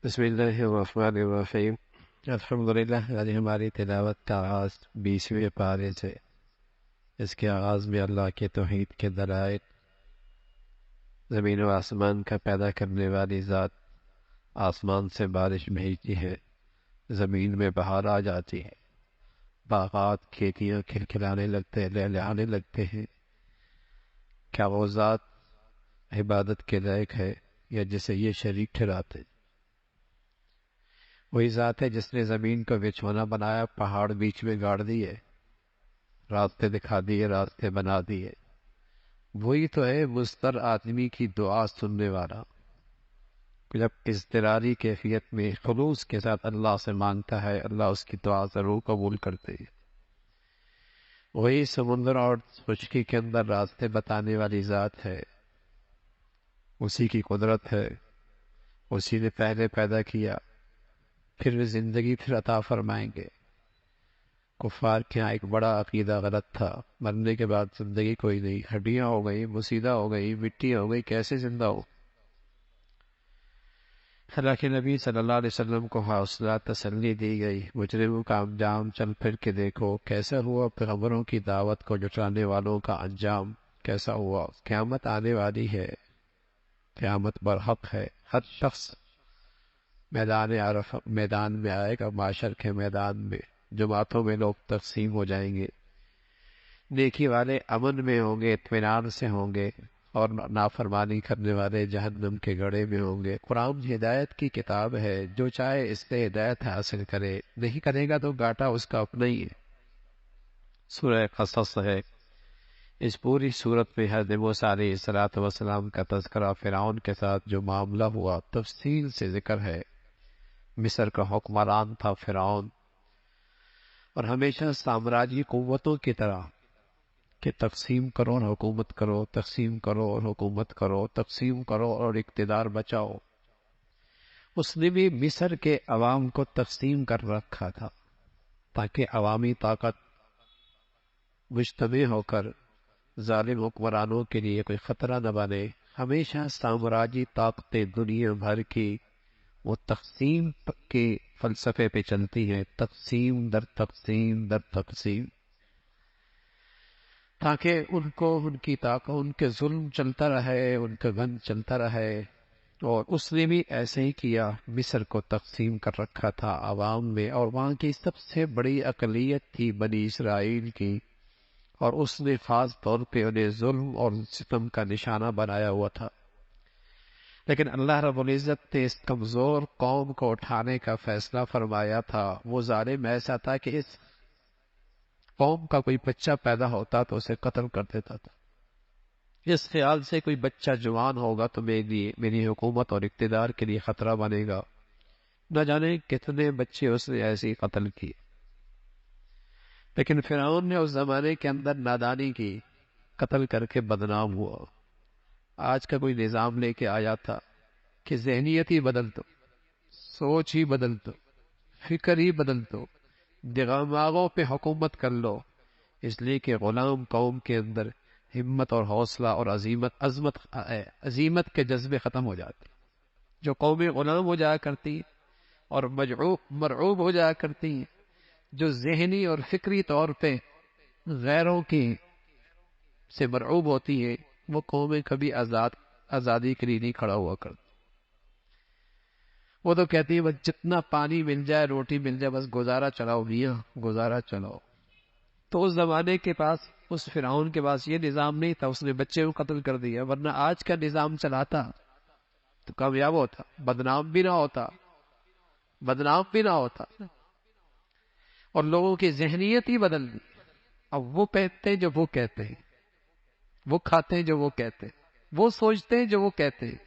بسم اللہ الرحمن الرحیم۔ الحمدللہ، آج ہماری تلاوت کا آغاز 20ویں پارے سے۔ اس کے آغاز میں اللہ کے توحید کے دلائل، زمین و آسمان کا پیدا کرنے والی ذات آسمان سے بارش بھیجتی ہے، زمین میں بہار آ جاتی ہے، باغات کھیتیاں کھلکھلانے لگتے لہلہانے لگتے ہیں۔ کیا وہ ذات عبادت کے لائق ہے یا جسے یہ شریک ٹھہراتے؟ وہی ذات ہے جس نے زمین کو بچھونا بنایا، پہاڑ بیچ میں گاڑ دیے، راستے دکھا دیے، راستے بنا دیے۔ وہی تو ہے مضطر آدمی کی دعا سننے والا، جب اضطراری کیفیت میں خلوص کے ساتھ اللہ سے مانگتا ہے، اللہ اس کی دعا ضرور قبول کرتے ہیں۔ وہی سمندر اور خشکی کے اندر راستے بتانے والی ذات ہے، اسی کی قدرت ہے، اسی نے پہلے پیدا کیا، پھر زندگی پھر عطا فرمائیں گے۔ کفار کے یہاں ایک بڑا عقیدہ غلط تھا، مرنے کے بعد زندگی کوئی نہیں، ہڈیاں ہو گئی، مسیدہ ہو گئی، مٹی ہو گئی، کیسے زندہ ہو؟ حالانکہ نبی صلی اللہ علیہ وسلم کو حوصلہ تسلی دی گئی، مجرموں کا انجام چل پھر کے دیکھو کیسا ہوا، پیغمبروں کی دعوت کو جٹلانے والوں کا انجام کیسا ہوا۔ قیامت آنے والی ہے، قیامت برحق ہے، ہر شخص میدان میں آئے گا، معاشر کے میدان میں جماعتوں میں لوگ تقسیم ہو جائیں گے۔ نیکی والے امن میں ہوں گے، اطمینان سے ہوں گے، اور نافرمانی کرنے والے جہنم کے گڑھے میں ہوں گے۔ قرآن ہدایت کی کتاب ہے، جو چاہے اس سے ہدایت حاصل کرے، نہیں کرے گا تو گاٹا اس کا اپنا ہی ہے۔ سورہ قصص ہے، اس پوری صورت میں حضرت موسیٰ علیہ السلام کا تذکرہ، فرعون کے ساتھ جو معاملہ ہوا تفصیل سے ذکر ہے۔ مصر کا حکمران تھا فرعون، اور ہمیشہ سامراجی قوتوں کی طرح کہ تقسیم کرو اور حکومت کرو، تقسیم کرو اور حکومت کرو، تقسیم کرو اور اقتدار بچاؤ۔ اس نے بھی مصر کے عوام کو تقسیم کر رکھا تھا تاکہ عوامی طاقت مجتمع ہو کر ظالم حکمرانوں کے لیے کوئی خطرہ نہ بنے۔ ہمیشہ سامراجی طاقتیں دنیا بھر کی وہ تقسیم کے فلسفے پہ چلتی ہیں، تقسیم در تقسیم در تقسیم، تاکہ ان کو ان کی طاقت، ان کے ظلم چلتا رہے، ان کا غن چلتا رہے۔ اور اس نے بھی ایسے ہی کیا، مصر کو تقسیم کر رکھا تھا عوام میں، اور وہاں کی سب سے بڑی اقلیت تھی بنی اسرائیل کی، اور اس نے خاص طور پہ انہیں ظلم اور ستم کا نشانہ بنایا ہوا تھا۔ لیکن اللہ رب العزت نے اس کمزور قوم کو اٹھانے کا فیصلہ فرمایا تھا۔ وہ ظالم ایسا تھا کہ اس قوم کا کوئی بچہ پیدا ہوتا تو اسے قتل کر دیتا تھا، اس خیال سے کوئی بچہ جوان ہوگا تو میری حکومت اور اقتدار کے لیے خطرہ بنے گا۔ نہ جانے کتنے بچے اس نے ایسے ہی قتل کیے۔ لیکن فرعون نے اس زمانے کے اندر نادانی کی، قتل کر کے بدنام ہوا۔ آج کا کوئی نظام لے کے آیا تھا کہ ذہنیت ہی بدل دو، سوچ ہی بدل دو، فکر ہی بدل دو، دماغوں پہ حکومت کر لو، اس لیے کہ غلام قوم کے اندر ہمت اور حوصلہ اور عظیمت کے جذبے ختم ہو جاتے۔ جو قومیں غلام ہو جایا کرتی اور مرعوب ہو جایا کرتی ہیں، جو ذہنی اور فکری طور پہ غیروں کی سے مرعوب ہوتی ہیں، وہ قومیں کبھی آزادی کے لیے نہیں کھڑا ہوا کرتی۔ وہ تو کہتی ہے بس جتنا پانی مل جائے، روٹی مل جائے، بس گزارا چلاؤ میاں، گزارا چلاؤ۔ تو اس زمانے کے پاس، اس فرعون کے پاس یہ نظام نہیں تھا، اس نے بچے کو قتل کر دیا، ورنہ آج کا نظام چلاتا تو کامیاب ہوتا، بدنام بھی نہ ہوتا، بدنام بھی نہ ہوتا، اور لوگوں کی ذہنیت ہی بدل دی۔ اب وہ پہنتے ہیں جو وہ کہتے ہیں، وہ کھاتے ہیں جو وہ کہتے ہیں، وہ سوچتے ہیں جو وہ کہتے ہیں۔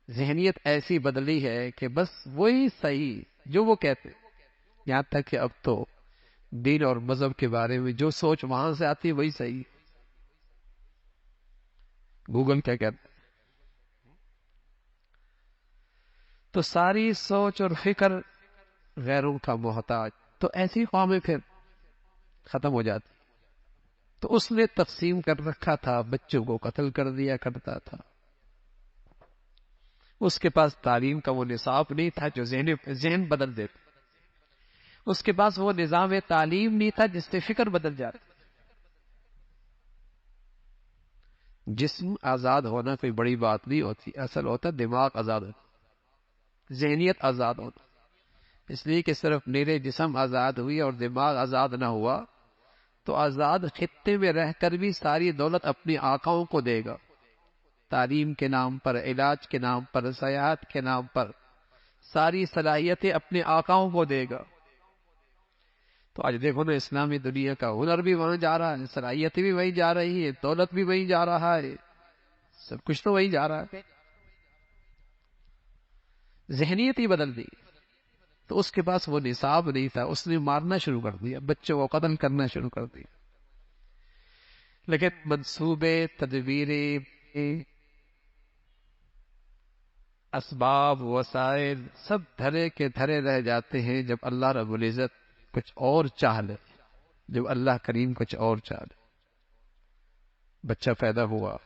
ذہنیت ایسی بدلی ہے کہ بس وہی صحیح جو وہ کہتے ہیں، یہاں تک کہ اب تو دین اور مذہب کے بارے میں جو سوچ وہاں سے آتی ہے وہی صحیح۔ گوگل کیا کہتا ہے؟ تو ساری سوچ اور فکر غیروں کا محتاج، تو ایسی قومیں پھر ختم ہو جاتی۔ تو اس نے تقسیم کر رکھا تھا، بچوں کو قتل کر دیا کرتا تھا۔ اس کے پاس تعلیم کا وہ نصاب نہیں تھا جو ذہن بدل دیتا، اس کے پاس وہ نظام تعلیم نہیں تھا جس سے فکر بدل جاتی۔ جسم آزاد ہونا کوئی بڑی بات نہیں ہوتی، اصل ہوتا دماغ آزاد ہونا، ذہنیت آزاد ہونا۔ اس لیے کہ صرف میرے جسم آزاد ہوئی اور دماغ آزاد نہ ہوا تو آزاد خطے میں رہ کر بھی ساری دولت اپنی آقاؤں کو دے گا، تعلیم کے نام پر، علاج کے نام پر، سیاحت کے نام پر ساری صلاحیتیں اپنے آقاؤں کو دے گا۔ تو آج دیکھو نا، اسلامی دنیا کا ہنر بھی وہاں جا رہا ہے، صلاحیتیں بھی وہیں جا رہی ہے، دولت بھی وہیں جا رہا ہے، سب کچھ تو وہیں جا رہا ہے۔ ذہنیت ہی بدل دی۔ تو اس کے پاس وہ نصاب نہیں تھا، اس نے مارنا شروع کر دیا، بچوں کو قتل کرنا شروع کر دیا۔ لیکن منصوبے، تدبیریں، اسباب، وسائل سب دھرے کے دھرے رہ جاتے ہیں جب اللہ رب العزت کچھ اور چاہ لے، جب اللہ کریم کچھ اور چاہ لے۔ بچہ پیدا ہوا،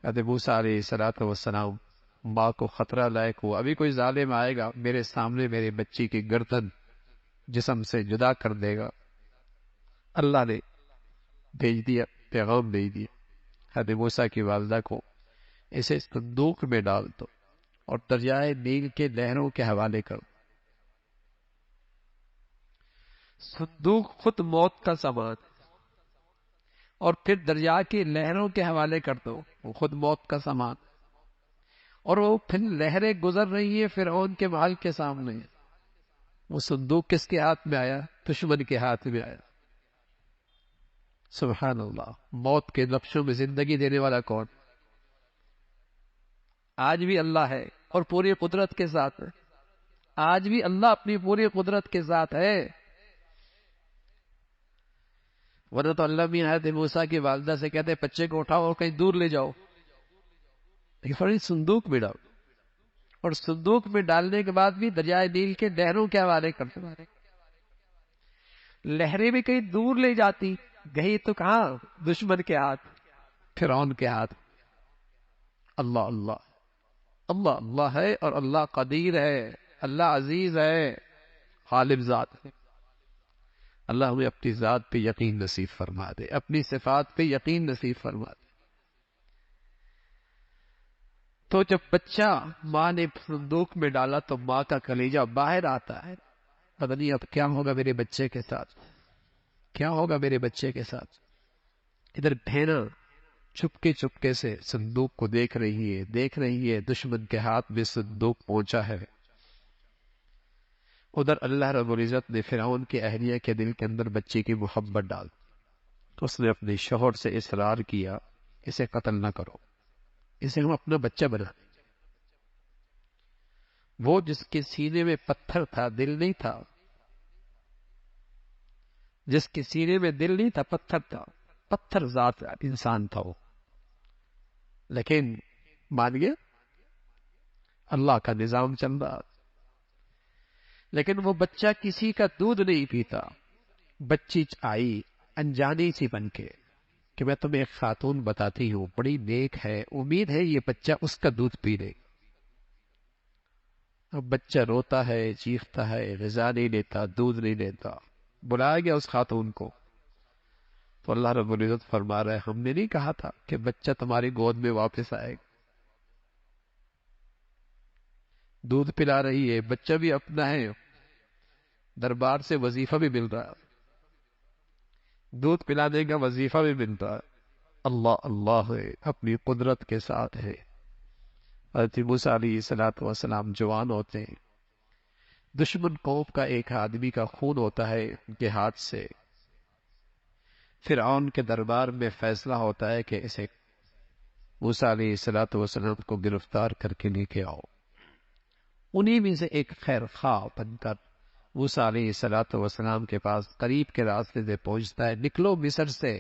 حضرت موسیٰ علیہ السلام ماں کو خطرہ لائق ہوا، ابھی کوئی ظالم آئے گا میرے سامنے میرے بچی کی گردن جسم سے جدا کر دے گا۔ اللہ نے بھیج دیا، پیغام بھیج دیا حضرت موسیٰ کی والدہ کو، اسے صندوق میں ڈال دو اور دریائے نیل کے لہروں کے حوالے کرو۔ صندوق خود موت کا سامان، اور پھر دریا کی لہروں کے حوالے کر دو، وہ خود موت کا سامان، اور وہ پھر لہریں گزر رہی ہیں فرعون کے محل کے سامنے۔ وہ صندوق کس کے ہاتھ میں آیا؟ دشمن کے ہاتھ میں آیا۔ سبحان اللہ، موت کے نقشوں میں زندگی دینے والا کون؟ آج بھی اللہ ہے اور پوری قدرت کے ساتھ ہے، آج بھی اللہ اپنی پوری قدرت کے ساتھ ہے۔ ورنہ تو اللہ بھی حضرت موسیٰ کی والدہ سے کہتے بچے کو اٹھاؤ اور کہیں دور لے جاؤ، لیکن صندوق میں ڈالو، اور صندوق میں ڈالنے کے بعد بھی دریائے نیل کے لہروں کے حوالے کرتے۔ لہریں بھی کہیں دور لے جاتی، گئی تو کہاں؟ دشمن کے ہاتھ، فرعون کے ہاتھ۔ اللہ اللہ اللہ اللہ ہے، اور اللہ قدیر ہے، اللہ عزیز ہے، غالب ذات ہے۔ اللہ ہمیں اپنی ذات پہ یقین نصیب فرما دے، اپنی صفات پہ یقین نصیب فرما دے۔ تو جب بچہ ماں نے صندوق میں ڈالا تو ماں کا کلیجہ باہر آتا ہے، پتہ نہیں اب کیا ہوگا میرے بچے کے ساتھ، کیا ہوگا میرے بچے کے ساتھ۔ ادھر بہنا چپکے سے صندوق کو دیکھ رہی ہے، دشمن کے ہاتھ میں صندوق پہنچا ہے۔ ادھر اللہ رب العزت نے فرعون کی اہلیہ کے دل کے اندر بچی کی محبت ڈال، تو اس نے اپنے شوہر سے اصرار کیا اسے قتل نہ کرو، اسے ہم اپنا بچہ بنا۔ وہ جس کے سینے میں پتھر تھا، دل نہیں تھا، جس کے سینے میں دل نہیں تھا، پتھر تھا، پتھر ذات انسان تھا وہ، لیکن مان گیا، اللہ کا نظام چل رہا۔ لیکن وہ بچہ کسی کا دودھ نہیں پیتا۔ بچی آئی انجانی سی بن کے کہ میں تمہیں ایک خاتون بتاتی ہوں، بڑی نیک ہے، امید ہے یہ بچہ اس کا دودھ پی لے۔ اب بچہ روتا ہے، چیختا ہے، غذا نہیں لیتا، دودھ نہیں لیتا۔ بلایا گیا اس خاتون کو، تو اللہ رب العزت فرما رہا ہے ہم نے نہیں کہا تھا کہ بچہ تمہاری گود میں واپس آئے گا؟ دودھ پلا رہی ہے، بچہ بھی اپنا ہے، دربار سے وظیفہ بھی مل رہا ہے، دودھ پلانے کا وظیفہ بھی ملتا ہے۔ اللہ اللہ ہے، اپنی قدرت کے ساتھ ہے۔ حضرت موسیٰ علیہ السلام جوان ہوتے ہیں، دشمن قوم کا ایک آدمی کا خون ہوتا ہے ان کے ہاتھ سے، فرعون کے دربار میں فیصلہ ہوتا ہے کہ اسے موسیٰ علیہ السلام کو گرفتار کر کے لے کے آؤ۔ انہی میں سے ایک خیر خواہ بن کر موسیٰ علیہ السلام کے پاس قریب کے راستے سے پہنچتا ہے، نکلو مصر سے،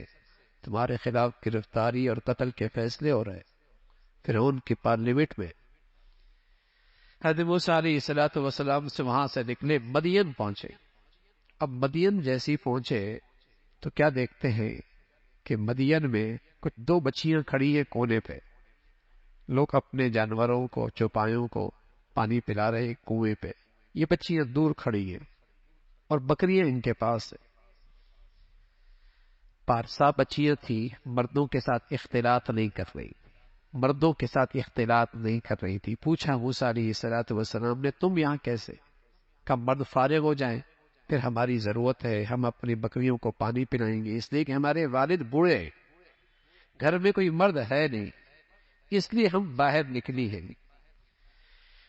تمہارے خلاف گرفتاری اور قتل کے فیصلے ہو رہے۔ فرعون کی پارلیمنٹ میں حضرت موسیٰ علیہ السلام سے وہاں سے نکلے، مدین پہنچے۔ اب مدین جیسی پہنچے تو کیا دیکھتے ہیں کہ مدین میں کچھ دو بچیاں کھڑی ہیں کونے پہ، لوگ اپنے جانوروں کو، چوپایوں کو پانی پلا رہے کنویں پہ، یہ بچیاں دور کھڑی ہیں اور بکریاں ان کے پاس ہیں۔ پارسا بچیاں تھی، مردوں کے ساتھ اختلاط نہیں کر رہی، مردوں کے ساتھ اختلاط نہیں کر رہی تھی۔ پوچھا موسیٰ علیہ السلام نے، تم یہاں کیسے؟ کب مرد فارغ ہو جائیں پھر ہماری ضرورت ہے، ہم اپنی بکریوں کو پانی پلائیں گے، اس لیے کہ ہمارے والد بوڑھے ہیں، گھر میں کوئی مرد ہے نہیں، اس لیے ہم باہر نکلی ہیں۔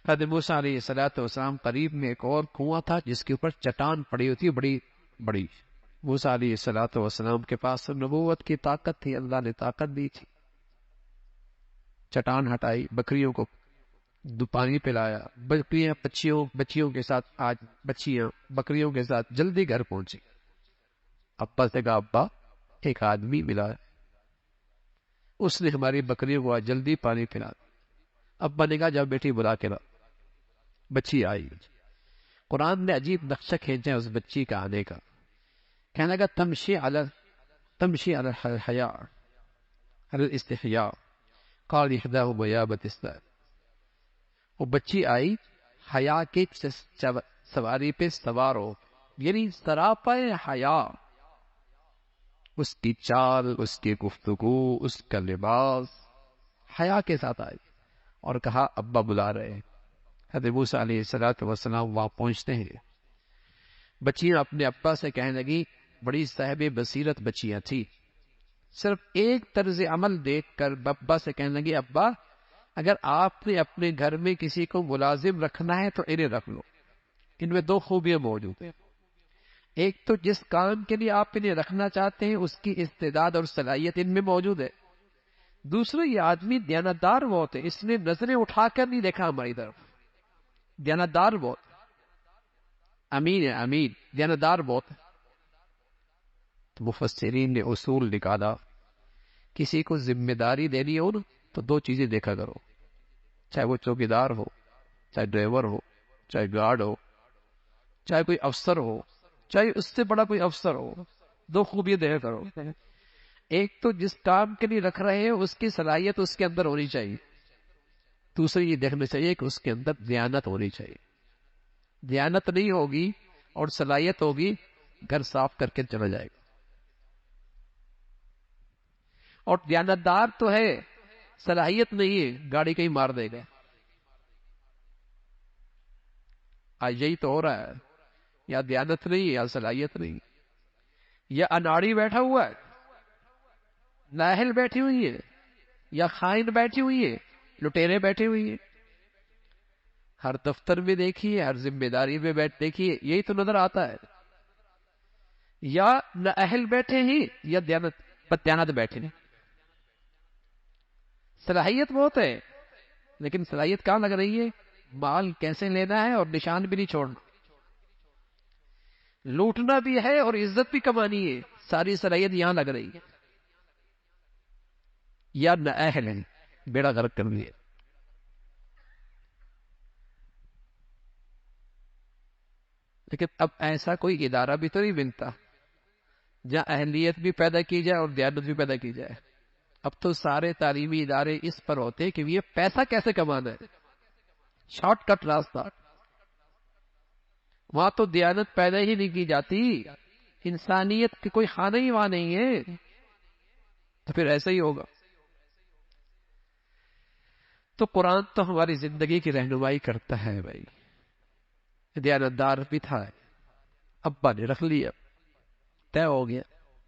حضرت موسیٰ علیہ السلام قریب میں ایک اور کنواں تھا جس کے اوپر چٹان پڑی ہوتی بڑی بڑی۔ موسیٰ علیہ السلام کے پاس نبوت کی طاقت تھی، اللہ نے طاقت دی تھی۔ چٹان ہٹائی، بکریوں کو پانی پلایا، بچیوں کے ساتھ، آج بچیاں بکریوں کے ساتھ جلدی گھر پہنچی۔ ابا سے کہا، ابا ایک آدمی ملا ہے، اس نے ہماری بکریوں کو آج جلدی پانی پلا۔ ابا نے کہا، جب بیٹی بلا کے لا۔ بچی آئی، قرآن نے عجیب نقشہ کھینچا اس بچی کا آنے کا، کہنے لگا تمشی علی الحیاء علی الاستحیاء قال احداہما یا ابت استأذن۔ وہ بچی آئی حیا کے سواری پہ سوار ہو، یعنی سراپا حیا، اس کی چال، اس کی گفتگو، اس کا لباس حیا کے ساتھ آئی اور کہا ابا بلا رہے ہیں۔ حضرت موسیٰ علیہ السلام وہاں پہنچتے ہیں، بچیاں اپنے ابا سے کہنے لگی، بڑی صاحب بصیرت بچیاں تھی، صرف ایک طرز عمل دیکھ کر ابا سے کہنے لگی، ابا اگر آپ نے اپنے گھر میں کسی کو ملازم رکھنا ہے تو انہیں رکھ لو، ان میں دو خوبیاں موجود ہیں، ایک تو جس کام کے لیے آپ انہیں رکھنا چاہتے ہیں اس کی استعداد اور صلاحیت ان میں موجود ہے، دوسرا یہ آدمی دیانتدار بہت ہے، اس نے نظریں اٹھا کر نہیں دیکھا ہماری طرف، دیانتدار بہت، امین ہے، امین، دیانتدار بہت ہے۔ تو مفسرین نے اصول نکالا، کسی کو ذمہ داری دینی ہو نا تو دو چیزیں دیکھا کرو، چاہے وہ چوکیدار ہو، چاہے ڈرائیور ہو، چاہے گارڈ ہو، چاہے کوئی افسر ہو، چاہے اس سے بڑا کوئی افسر ہو، دو خوبیاں دیکھا کرو، ایک تو جس کام کے لیے رکھ رہے ہیں اس کی صلاحیت اس کے اندر ہونی چاہیے، دوسری یہ دیکھنا چاہیے کہ اس کے اندر دیانت ہونی چاہیے، دیانت نہیں ہوگی اور صلاحیت ہوگی، گھر صاف کر کے چلا جائے گا، اور دیانتدار تو ہے، صلاحیت نہیں ہے، گاڑی کہیں مار دے گا۔ آج یہی تو ہو رہا ہے، یا دیانت نہیں ہے یا صلاحیت نہیں، یا اناڑی بیٹھا ہوا ہے، نااہل بیٹھی ہوئی ہے، یا خائن بیٹھی ہوئی ہے، لٹیرے بیٹھے ہوئی ہیں، ہر دفتر میں دیکھیے، ہر ذمہ داری میں دیکھیے، یہی تو نظر آتا ہے، یا نااہل بیٹھے ہیں یا دیانت بیٹھے ہیں، صلاحیت بہت ہے لیکن صلاحیت کہاں لگ رہی ہے؟ مال کیسے لینا ہے اور نشان بھی نہیں چھوڑنا، لوٹنا بھی ہے اور عزت بھی کمانی ہے، ساری صلاحیت یہاں لگ رہی ہے، یا نااہل ہیں، بیڑا غرق کر لیے۔ لیکن اب ایسا کوئی ادارہ بھی تو نہیں بنتا جہاں اہلیت بھی پیدا کی جائے اور دیانت بھی پیدا کی جائے، اب تو سارے تعلیمی ادارے اس پر ہوتے کہ یہ پیسہ کیسے کمانا ہے، شارٹ کٹ راستہ، وہاں تو دیانت پیدا ہی نہیں کی جاتی، انسانیت کی کوئی خانہ ہی وہاں نہیں ہے، تو پھر ایسا ہی ہوگا۔ تو قرآن تو ہماری زندگی کی رہنمائی کرتا ہے بھائی، دیانتدار بھی تھا، ابا نے رکھ لیا، طے ہو گیا،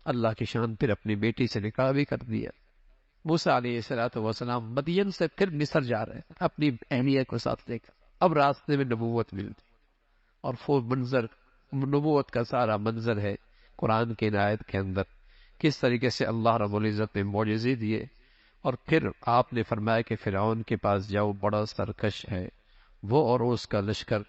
اللہ کی شان، پھر اپنی بیٹی سے نکاح بھی کر دیا۔ موسیٰ علیہ السلام مدین سے پھر مصر جا رہے ہیں اپنی اہلیہ کو ساتھ لے کر، اب راستے میں نبوت ملتی، اور وہ منظر نبوت کا سارا منظر ہے قرآن کی آیت کے اندر، کس طریقے سے اللہ رب العزت نے معجزے دیے، اور پھر آپ نے فرمایا کہ فرعون کے پاس جاؤ، بڑا سرکش ہے وہ اور اس کا لشکر،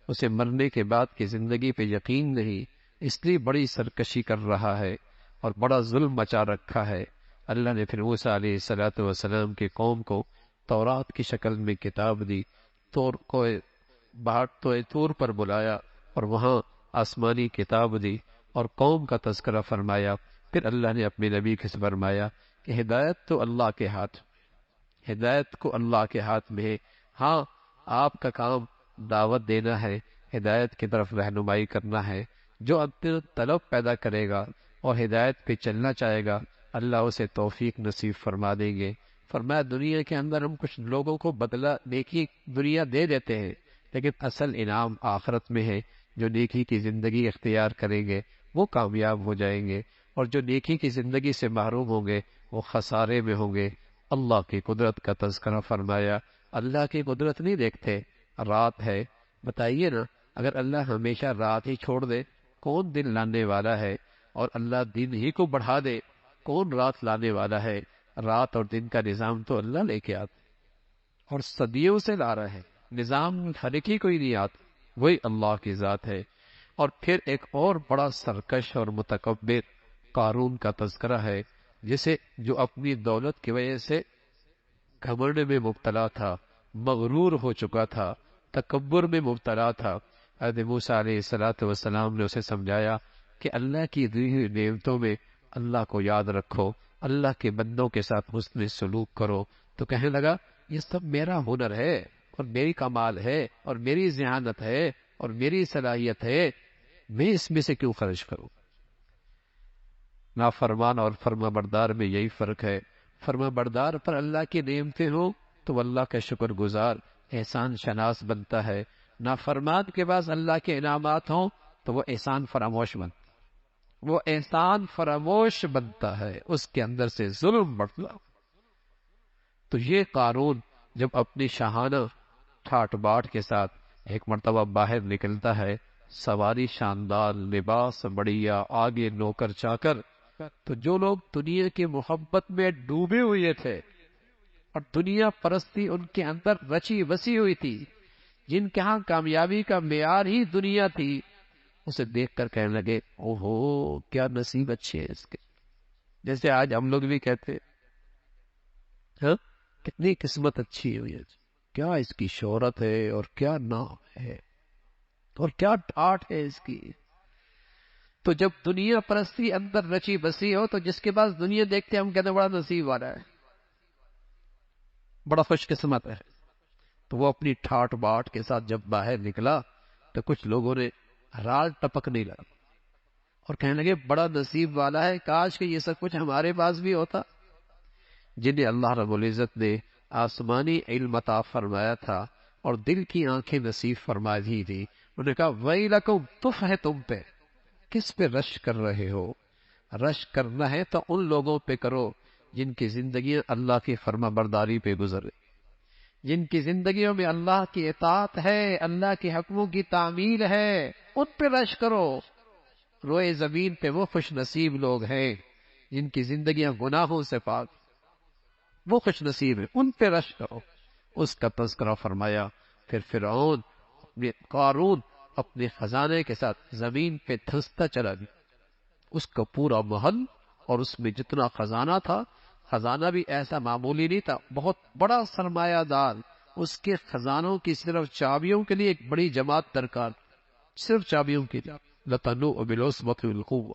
اسے مرنے کے بعد کی زندگی پہ یقین نہیں، اس لیے بڑی سرکشی کر رہا ہے اور بڑا ظلم مچا رکھا ہے۔ اللہ نے پھر موسیٰ علیہ السلام کی قوم کو تورات کی شکل میں کتاب دی، طور پر بلایا اور وہاں آسمانی کتاب دی اور قوم کا تذکرہ فرمایا۔ پھر اللہ نے اپنے نبی کے سے فرمایا کہ ہدایت تو اللہ کے ہاتھ، ہدایت کو اللہ کے ہاتھ میں ہے۔ ہاں، آپ کا کام دعوت دینا ہے، ہدایت کی طرف رہنمائی کرنا ہے۔ جو اپنے طلب پیدا کرے گا اور ہدایت پہ چلنا چاہے گا، اللہ اسے توفیق نصیب فرما دیں گے۔ فرمایا دنیا کے اندر ہم کچھ لوگوں کو بدلہ نیکی دنیا دے دیتے ہیں، لیکن اصل انعام آخرت میں ہے۔ جو نیکی کی زندگی اختیار کریں گے وہ کامیاب ہو جائیں گے، اور جو نیکی کی زندگی سے محروم ہوں گے وہ خسارے میں ہوں گے۔ اللہ کی قدرت کا تذکرہ فرمایا۔ اللہ کی قدرت نہیں دیکھتے؟ رات ہے، بتائیے نا، اگر اللہ ہمیشہ رات ہی چھوڑ دے کون دن لانے والا ہے؟ اور اللہ دن ہی کو بڑھا دے کون رات لانے والا ہے؟ رات اور دن کا نظام تو اللہ لے کے آتے اور صدیوں سے لا رہے ہیں، نظام خالقی کوئی نہیں آتا، وہی اللہ کی ذات ہے۔ اور پھر ایک اور بڑا سرکش اور متکبر قارون کا تذکرہ ہے، جسے جو اپنی دولت کی وجہ سے گھمنڈ میں مبتلا تھا، مغرور ہو چکا تھا، تکبر میں مبتلا تھا۔ حضرت موسیٰ علیہ السلام نے اسے سمجھایا کہ اللہ کی دی ہوئی نعمتوں میں اللہ کو یاد رکھو، اللہ کے بندوں کے ساتھ حسن سلوک کرو۔ تو کہنے لگا یہ سب میرا ہنر ہے اور میری کمال ہے اور میری ذہانت ہے اور میری صلاحیت ہے، میں اس میں سے کیوں خرچ کروں؟ نافرمان اور فرما بردار میں یہی فرق ہے۔ فرما بردار پر اللہ کی نعمتیں ہوں تو وہ اللہ کا شکر گزار احسان شناس بنتا ہے، نافرمان کے پاس اللہ کے انعامات ہوں تو وہ احسان فراموش بنتا، وہ احسان فراموش بنتا ہے، اس کے اندر سے ظلم بڑھتا۔ تو یہ قارون جب اپنی شاہانہ ٹھاٹ باٹ کے ساتھ ایک مرتبہ باہر نکلتا ہے، سواری شاندار، لباس بڑھیا، آگے نوکر چاکر، تو جو لوگ دنیا کی محبت میں ڈوبے ہوئے تھے اور دنیا پرستی ان کے اندر رچی بسی ہوئی تھی، جن کے ہاں کامیابی کا معیار ہی دنیا تھی، اسے دیکھ کر کہنے لگے اوہو کیا نصیب اچھے ہیں اس کے۔ جیسے آج ہم لوگ بھی کہتے ہیں ہاں کتنی قسمت اچھی ہوئی ہے، کیا اس کی شہرت ہے اور کیا نام ہے اور کیا ٹھاٹ ہے اس کی۔ تو جب دنیا پرستی اندر رچی بسی ہو تو جس کے پاس دنیا دیکھتے ہم کہتے ہیں بڑا نصیب والا ہے، بڑا خوش قسمت ہے۔ تو وہ اپنی ٹھاٹ باٹ کے ساتھ جب باہر نکلا تو کچھ لوگوں نے رال ٹپکنے لگا اور کہنے لگے بڑا نصیب والا ہے، کاش کہ یہ سب کچھ ہمارے پاس بھی ہوتا۔ جنہیں اللہ رب العزت نے آسمانی علم عطا فرمایا تھا اور دل کی آنکھیں نصیب فرما دی تھی، انہوں نے کہا ویلکم، تف ہے تم پہ، کس پہ رش کر رہے ہو؟ رش کرنا ہے تو ان لوگوں پہ کرو جن کی زندگیاں اللہ کی فرما برداری پہ گزرے، جن کی زندگیوں میں اللہ کی اطاعت ہے، اللہ کے حکموں کی تعمیل ہے، ان پہ رش کرو۔ روئے زمین پہ وہ خوش نصیب لوگ ہیں جن کی زندگیاں گناہوں سے پاک، وہ خوش نصیب ہیں، ان پہ رش کرو۔ اس کا تذکرہ فرمایا۔ پھر فرعون قارون اپنے خزانے کے ساتھ زمین پہ دھنستا چلا گیا، اس کا پورا محل اور اس میں جتنا خزانہ تھا، خزانہ بھی ایسا معمولی نہیں تھا، بہت بڑا سرمایہ دار، اس کے خزانوں کی صرف چابیوں کے لیے ایک بڑی جماعت درکار، صرف چابیوں کے لیے لَتَنُوءُ بِالْعُصْبَةِ وَالْقُوَّةِ۔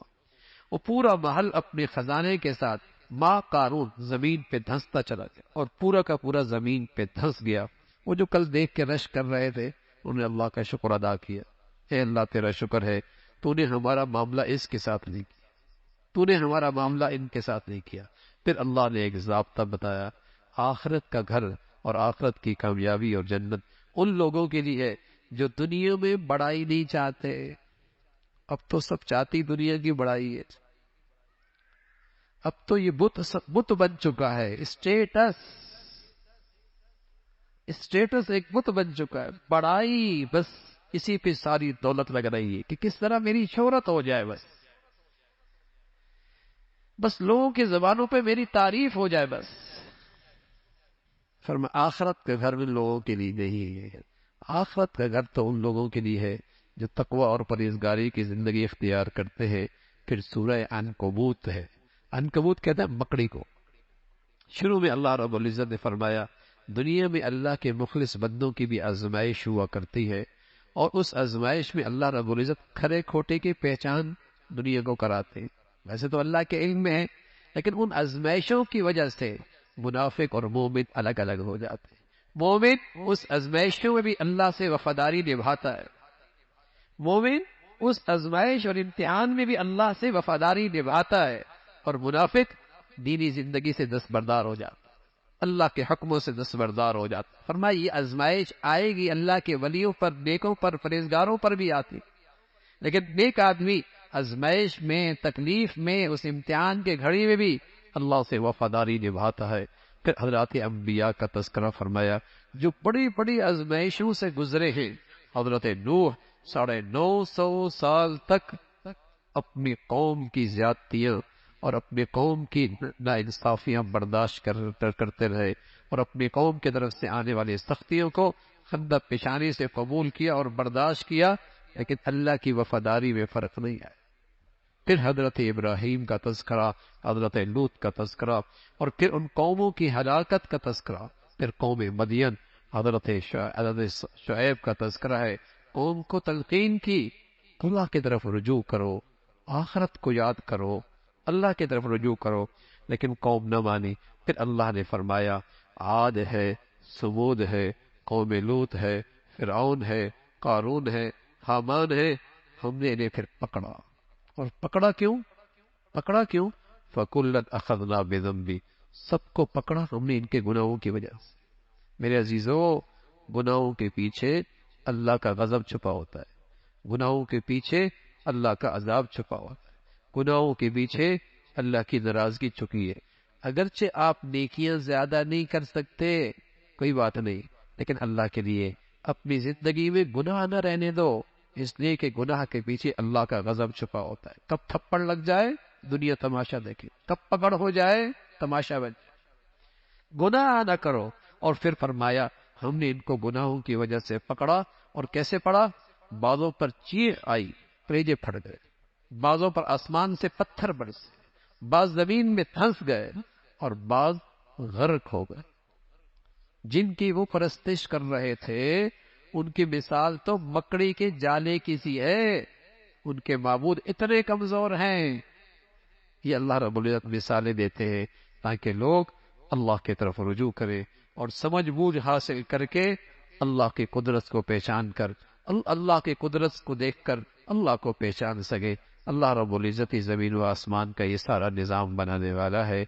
وہ پورا محل اپنے خزانے کے ساتھ ماں قارون زمین پہ دھنستا چلا گیا اور پورا کا پورا زمین پہ دھنس گیا۔ وہ جو کل دیکھ کے رش کر رہے تھے انہوں نے اللہ کا شکر ادا کیا، اے اللہ تیرا شکر ہے تو نے ہمارا معاملہ اس کے ساتھ نہیں کیا، تو نے ہمارا معاملہ ان کے ساتھ نہیں کیا۔ پھر اللہ نے ایک ضابطہ بتایا، آخرت کا گھر اور آخرت کی کامیابی اور جنت ان لوگوں کے لیے ہے جو دنیا میں بڑائی نہیں چاہتے۔ اب تو سب چاہتی دنیا کی بڑائی ہے، اب تو یہ بت بن چکا ہے، اسٹیٹس ایک بت بن چکا ہے، بڑائی بس اسی پہ ساری دولت لگ رہی ہے کہ کس طرح میری شہرت ہو جائے، بس لوگوں کی زبانوں پہ میری تعریف ہو جائے بس۔ فرمایا آخرت کا گھر ان لوگوں کے لیے نہیں ہے، آخرت کا گھر تو ان لوگوں کے لیے ہے جو تقوی اور پرہیزگاری کی زندگی اختیار کرتے ہیں۔ پھر سورہ عنکبوت ہے، عنکبوت کہتے ہیں مکڑی کو۔ شروع میں اللہ رب العزت نے فرمایا دنیا میں اللہ کے مخلص بندوں کی بھی آزمائش ہوا کرتی ہے، اور اس آزمائش میں اللہ رب العزت کھرے کھوٹے کی پہچان دنیا کو کراتے ہیں۔ ویسے تو اللہ کے علم میں ہے، لیکن ان آزمائشوں کی وجہ سے منافق اور مومن الگ الگ ہو جاتے ہیں۔ مومن اس آزمائشوں میں بھی اللہ سے وفاداری نبھاتا ہے، مومن اس آزمائش اور امتحان میں بھی اللہ سے وفاداری نبھاتا ہے، اور منافق دینی زندگی سے دستبردار ہو جاتا، اللہ کے حکموں سے دستبردار ہو جاتا۔ فرمایا یہ آزمائش آئے گی اللہ کے ولیوں پر، نیکوں پر، پرہیزگاروں پر بھی آتی، لیکن نیک آدمی آزمائش میں، تکلیف میں، اس امتحان کے گھڑی میں بھی اللہ سے وفاداری نبھاتا ہے۔ پھر حضرات انبیاء کا تذکرہ فرمایا جو بڑی بڑی آزمائشوں سے گزرے ہیں۔ حضرت نوح 950 سال تک اپنی قوم کی زیادتیاں اور اپنی قوم کی ناانصافیاں برداشت کرتے رہے، اور اپنی قوم کی طرف سے آنے والی سختیوں کو خندہ پیشانی سے قبول کیا اور برداشت کیا، لیکن اللہ کی وفاداری میں فرق نہیں آیا۔ پھر حضرت ابراہیم کا تذکرہ، حضرت لوط کا تذکرہ، اور پھر ان قوموں کی ہلاکت کا تذکرہ، پھر قوم مدین، حضرت شعیب کا تذکرہ ہے، قوم کو تلقین کی اللہ کی طرف رجوع کرو، آخرت کو یاد کرو، اللہ کی طرف رجوع کرو، لیکن قوم نہ مانی۔ پھر اللہ نے فرمایا عاد ہے، سمود ہے، قوم لوط ہے، فرعون ہے، قارون ہے، حامان ہے، ہم نے انہیں پھر پکڑا، اور پکڑا کیوں؟ فَكُلًّا أَخَذْنَا بِذَنبِهِ، سب کو پکڑا ہم نے ان کے گناہوں کی وجہ سے۔ میرے عزیزو، گناہوں کے پیچھے اللہ کا غضب چھپا ہوتا ہے، گناہوں کے پیچھے اللہ کا عذاب چھپا ہوتا ہے، گناہوں کے پیچھے اللہ کی ناراضگی چھپی ہے۔ اگرچہ آپ نیکیاں زیادہ نہیں کر سکتے، کوئی بات نہیں، لیکن اللہ کے لیے اپنی زندگی میں گناہ نہ رہنے دو، اس لیے کہ گناہ کے پیچھے اللہ کا غضب چھپا ہوتا ہے۔ کب تھپڑ لگ جائے دنیا تماشا دیکھے، کب پکڑ ہو جائے تماشا بن جائے۔ گناہ نہ کرو، اور پھر فرمایا ہم نے ان کو گناہوں کی وجہ سے پکڑا، اور کیسے پڑا؟ بعضوں پر چیخ آئی، کلیجے پھٹ گئے، بعضوں پر آسمان سے پتھر برسے، بعض زمین میں دھنس گئے، اور بعض غرق ہو گئے۔ جن کی وہ پرستش کر رہے تھے ان کی مثال تو مکڑی کے جالے کی سی ہے، ان کے معبود اتنے کمزور ہیں۔ یہ اللہ رب العزت مثالیں دیتے ہیں تاکہ لوگ اللہ کی طرف رجوع کریں، اور سمجھ بوجھ حاصل کر کے اللہ کی قدرت کو پہچان کر، اللہ کی قدرت کو دیکھ کر اللہ کو پہچان سکے۔ اللہ رب العزت زمین و آسمان کا یہ سارا نظام بنانے والا ہے۔